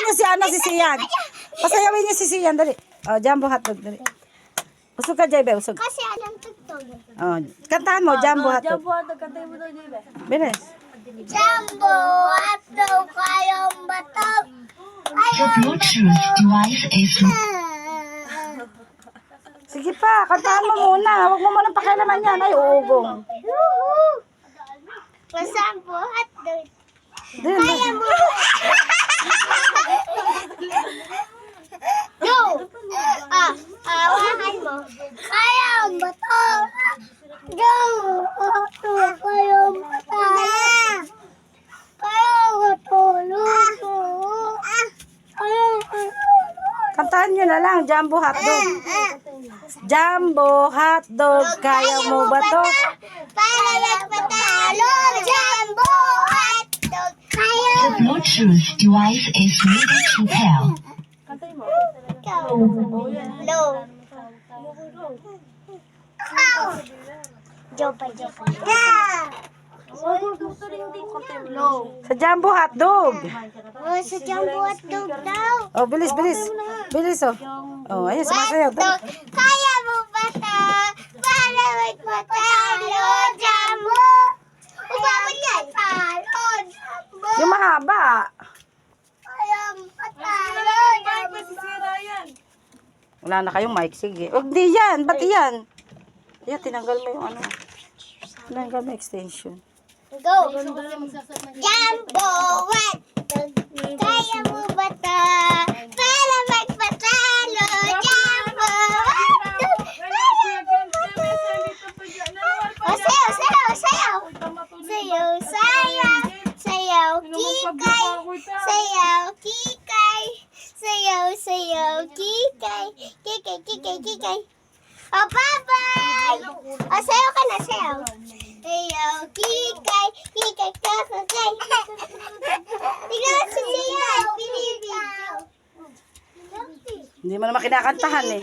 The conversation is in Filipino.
niyo si si Sian. Pasayawin niyo si Sian, dali. Oh, jumbo hotdog, dali. Usog ka, Jaybe, usog. Kasi alam tugtog. Oh, kantahan mo, jumbo hotdog. Jumbo hotdog, kantahin mo daw, Jaybe. Bilis. Jumbo hotdog kayong batok. The Bluetooth device is Sige pa, kantahan mo muna. Huwag mo munang pakialaman yan. Ay, uugong. Jumbo hotdog. Dali, Kaya mo. Go! Hawakan mo. Kayong batok. Go! Kayong batok. Kayong batok. kantahan nyo na lang, jumbo hotdog. Jumbo hotdog, kaya mo ba to? Para magpatalo, jumbo hotdog. Kaya the Bluetooth device is ready to pair. Kantahin mo. Low. Jopa. Low. Sa jumbo hotdog. Sa jumbo hotdog daw. Oh, bilis, bilis. Bilis, oh. Oh, ayun, sumasayaw. Hotdog, kaya mo ba ito? Para magpatalo, jumbo. Bakit yan? Palo, jumbo. Yung mahaba. Kaya mo patalo, jumbo. Wala na kayong mic, sige. Huwag di yan, ba't yan? Yan, tinanggal mo yung ano. Tinanggal mo extension. Go! Jumbo hotdog, kaya mo ba ito? Para magpatalo, jumbo hotdog. Sayaw! Sayaw, kikay! Sayaw, kikay! Kikay! Oh, bye-bye! Oh, sayaw ka na, sayaw! Sayaw, kikay! Kakakay! Tingnan si sayaw! Binibidyo! Hindi mo naman kinakantahan eh.